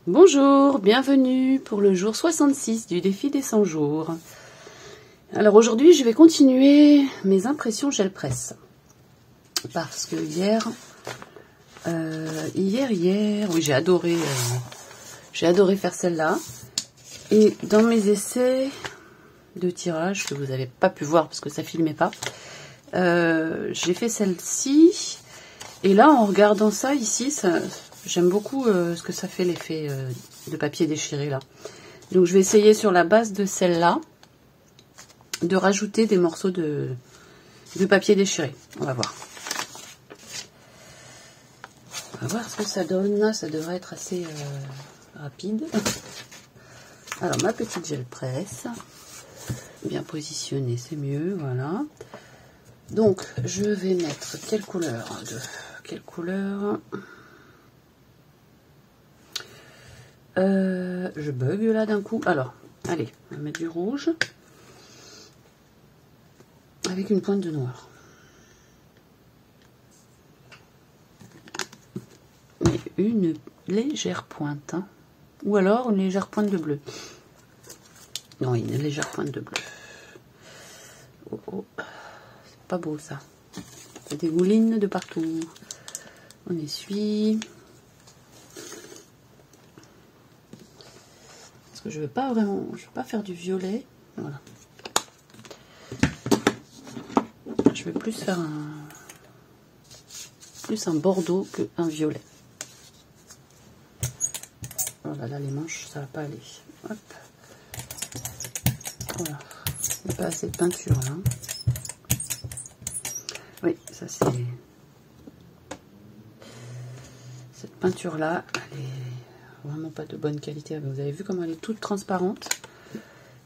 Bonjour, bienvenue pour le jour 66 du défi des 100 jours. Alors aujourd'hui, je vais continuer mes impressions gel presse. Parce que hier, oui, j'ai adoré faire celle-là. Et dans mes essais de tirage, que vous n'avez pas pu voir parce que ça filmait pas, j'ai fait celle-ci. Et là, en regardant ça ici, j'aime beaucoup ce que ça fait, l'effet de papier déchiré là. Donc je vais essayer sur la base de celle-là de rajouter des morceaux de papier déchiré. On va voir. On va voir ce que ça donne. Là, ça devrait être assez rapide. Alors ma petite gel presse, bien positionnée, c'est mieux, voilà. Donc je vais mettre quelle couleur je bug là d'un coup. Alors, allez, on va mettre du rouge avec une pointe de noir. Mais une légère pointe, hein. Ou alors une légère pointe de bleu. Non, une légère pointe de bleu. Oh, oh. C'est pas beau ça. Ça dégouline de partout. On essuie. Parce que je veux pas faire du violet. Voilà. Je vais plus faire un bordeaux qu'un violet. Voilà, là les manches, ça va pas aller. Hop. Voilà. Il n'y a pas assez de peinture là. Oui, ça c'est... Cette peinture là, elle est vraiment pas de bonne qualité. Vous avez vu comment elle est toute transparente.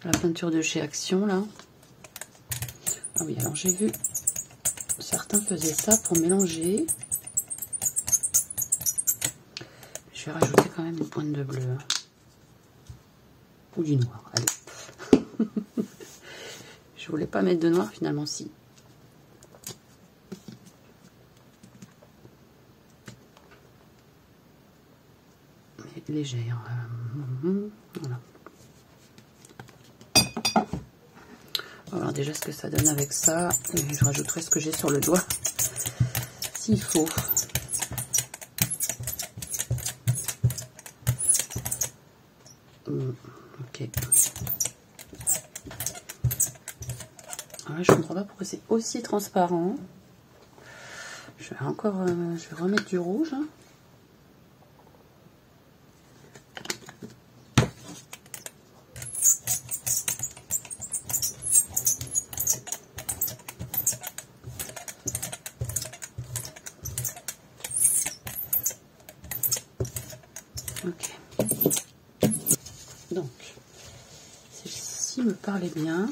La peinture de chez Action là. Ah oui, alors j'ai vu certains faisaient ça pour mélanger. Je vais rajouter quand même une pointe de bleu. Ou du noir, allez. Je voulais pas mettre de noir, finalement si. Mais légère. Voilà. On va voir déjà ce que ça donne avec ça. Et je rajouterai ce que j'ai sur le doigt. S'il faut. Ok. Alors, je comprends pas pourquoi c'est aussi transparent. Je vais remettre du rouge. Ok. Donc, celle-ci me parlait bien.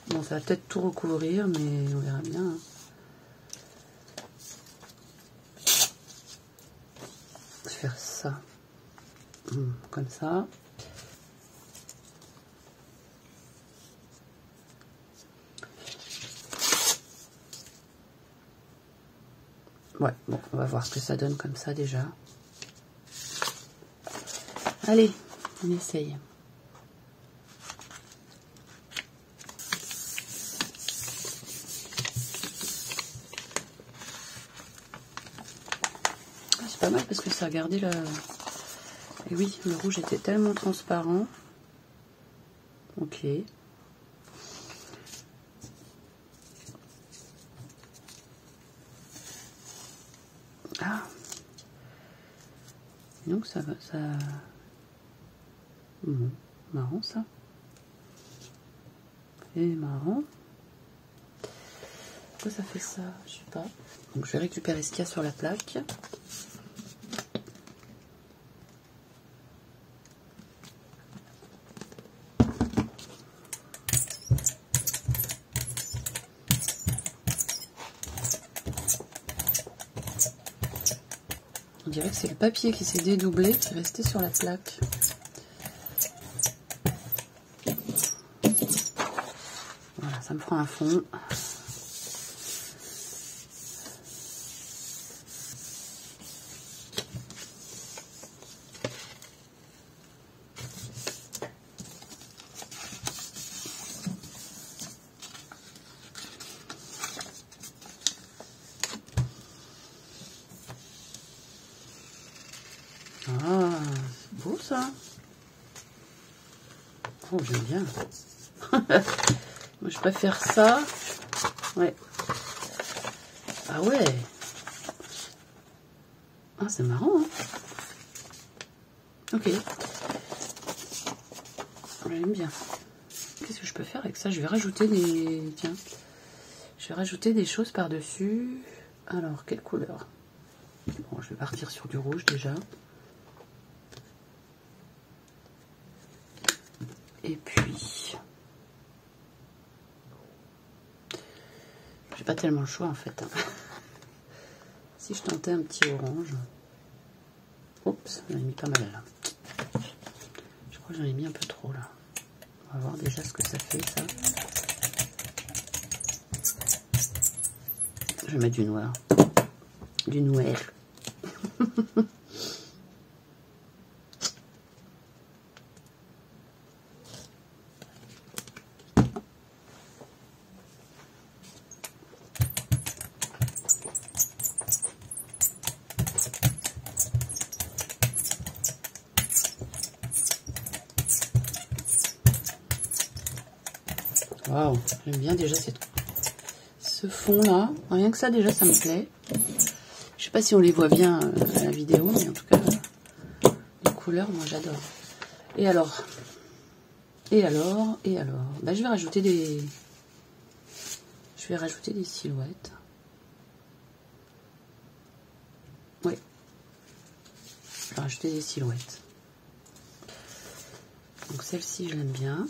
Bon, ça va peut-être tout recouvrir, mais on verra bien. Je vais faire ça. Comme ça. Ouais, bon, on va voir ce que ça donne comme ça déjà. Allez, on essaye. C'est pas mal parce que ça a gardé le... Et oui, le rouge était tellement transparent. Ok. Ah. Donc ça va, ça... marrant ça. Et marrant. Pourquoi ça fait ça? Je sais pas. Donc je vais récupérer ce qu'il y a sur la plaque. On dirait que c'est le papier qui s'est dédoublé, qui est resté sur la plaque. Voilà, ça me prend un fond. Ah, c'est beau ça. Oh, j'aime bien. Moi, je préfère ça. Ouais. Ah ouais. Ah, c'est marrant, hein. Ok. J'aime bien. Qu'est-ce que je peux faire avec ça? Je vais rajouter des... Tiens. Je vais rajouter des choses par-dessus. Alors, quelle couleur? Bon, je vais partir sur du rouge déjà. Et puis... J'ai pas tellement le choix en fait. Si je tentais un petit orange... Oups, j'en ai mis pas mal là. Je crois que j'en ai mis un peu trop là. On va voir déjà ce que ça fait ça. Je vais mettre du noir. Du noir. Waouh, j'aime bien déjà ce fond là. Rien que ça déjà ça me plaît. Je sais pas si on les voit bien à la vidéo, mais en tout cas les couleurs moi j'adore. Et alors bah, je vais rajouter des silhouettes. Oui. Je vais rajouter des silhouettes. Donc celle-ci je l'aime bien.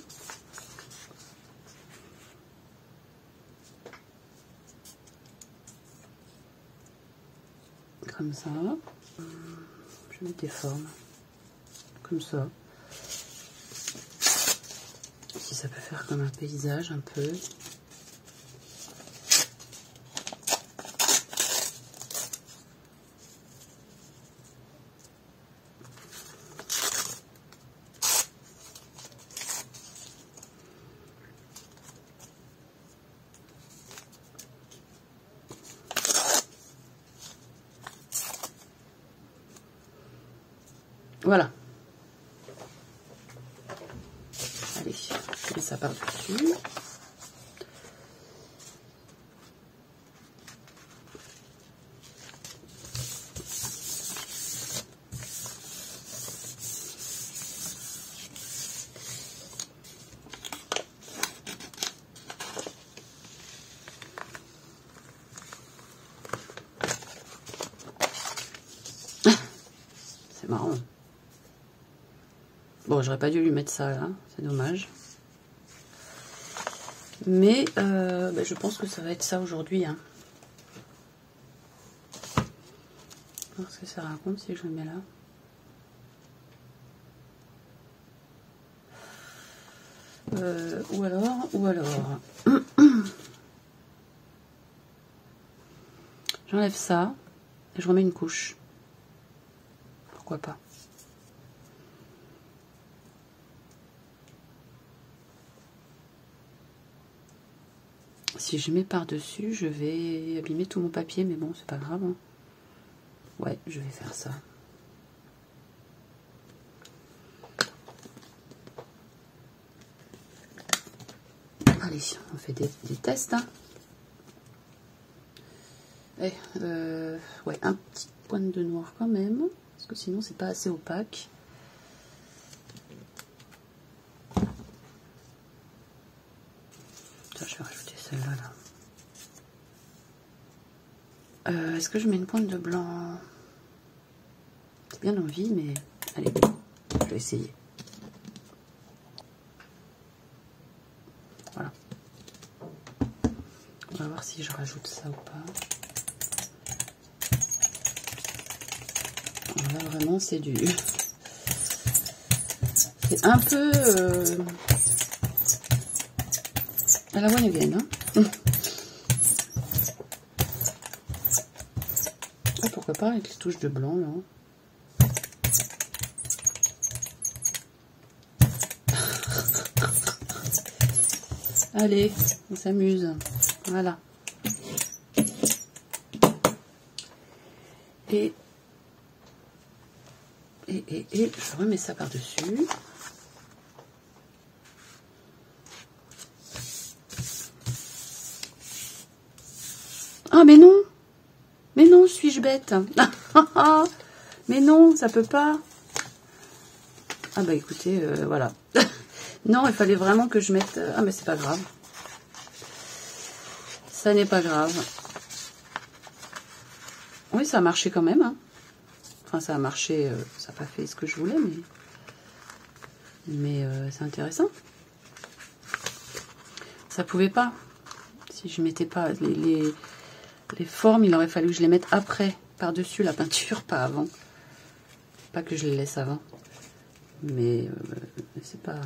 Comme ça. Je vais mettre des formes. Comme ça. Si ça peut faire comme un paysage un peu. Voilà. Allez, je mets ça par-dessus. C'est marrant. Bon, j'aurais pas dû lui mettre ça là, c'est dommage. Mais bah, je pense que ça va être ça aujourd'hui. Hein. Alors, ce que ça raconte si je le mets là. Ou alors. J'enlève ça et je remets une couche. Pourquoi pas? Si je mets par-dessus, je vais abîmer tout mon papier, mais bon, c'est pas grave. Hein. Ouais, je vais faire ça. Allez, on fait des tests. Hein. Et, ouais, un petit point de noir quand même, parce que sinon c'est pas assez opaque. Je vais rajouter celle-là. Là. Est-ce que je mets une pointe de blanc? C'est bien envie, mais allez, je vais essayer. Voilà. On va voir si je rajoute ça ou pas. Alors là, vraiment, c'est du... C'est un peu... à la one again, hein. Oh, pourquoi pas avec les touches de blanc, là. Allez, on s'amuse. Voilà. Et Et je remets ça par-dessus. Ah, mais non! Mais non, suis-je bête? Mais non, ça peut pas. Ah bah écoutez, voilà. Non, il fallait vraiment que je mette... Ah, mais c'est pas grave. Ça n'est pas grave. Oui, ça a marché quand même. Hein. Enfin, ça a marché, ça n'a pas fait ce que je voulais, mais c'est intéressant. Ça pouvait pas. Si je mettais pas les formes, il aurait fallu que je les mette après, par-dessus la peinture, pas avant. Pas que je les laisse avant. Mais c'est pas...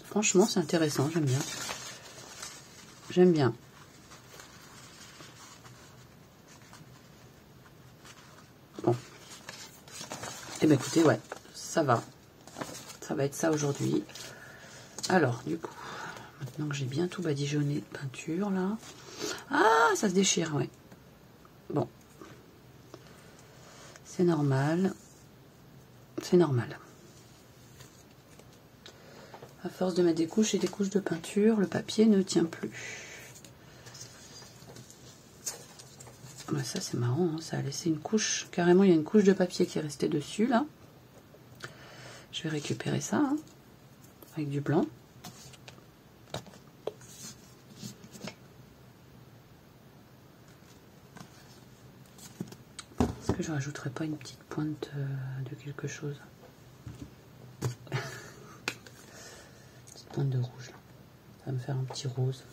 Franchement, c'est intéressant, j'aime bien. J'aime bien. Bon. Eh bien, écoutez, ouais, ça va. Ça va être ça aujourd'hui. Alors, du coup, maintenant que j'ai bien tout badigeonné de peinture, là... Ah, ça se déchire, ouais. Bon. C'est normal. C'est normal. À force de mettre des couches et des couches de peinture, le papier ne tient plus. Ouais, ça, c'est marrant, hein, ça a laissé une couche. Carrément, il y a une couche de papier qui est restée dessus, là. Je vais récupérer ça, hein, avec du blanc. Est-ce que je rajouterais pas une petite pointe de quelque chose? Petite pointe de rouge. Ça va me faire un petit rose.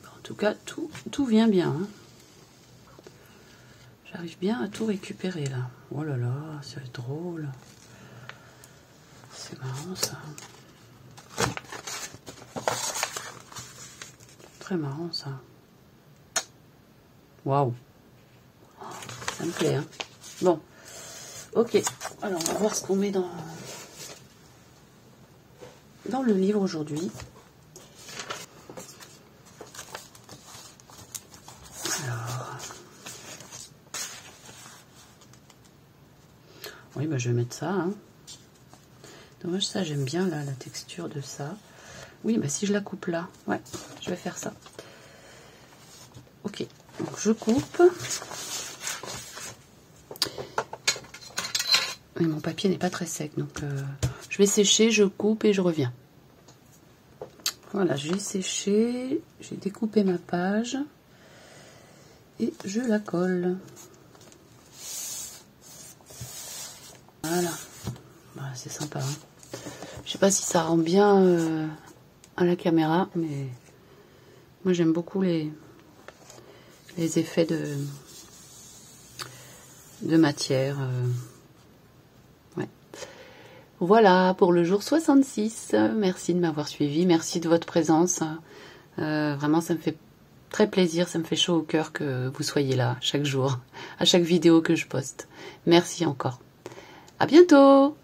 En tout cas, tout vient bien. Hein. J'arrive bien à tout récupérer là. Oh là là, c'est drôle. C'est marrant ça. Très marrant ça. Waouh. Ça me plaît. Hein. Bon. Ok. Alors on va voir ce qu'on met dans le livre aujourd'hui. Oui, bah, je vais mettre ça. Hein. Dommage, ça, j'aime bien là, la texture de ça. Oui, bah, si je la coupe là, ouais, je vais faire ça. Ok, donc je coupe. Et mon papier n'est pas très sec, donc je vais sécher, je coupe et je reviens. Voilà, j'ai séché, j'ai découpé ma page et je la colle. Voilà, voilà, c'est sympa. Hein. Je sais pas si ça rend bien à la caméra, mais moi j'aime beaucoup les effets de matière. Ouais. Voilà pour le jour 66. Merci de m'avoir suivi, merci de votre présence. Vraiment, ça me fait très plaisir, ça me fait chaud au cœur que vous soyez là chaque jour, à chaque vidéo que je poste. Merci encore. À bientôt!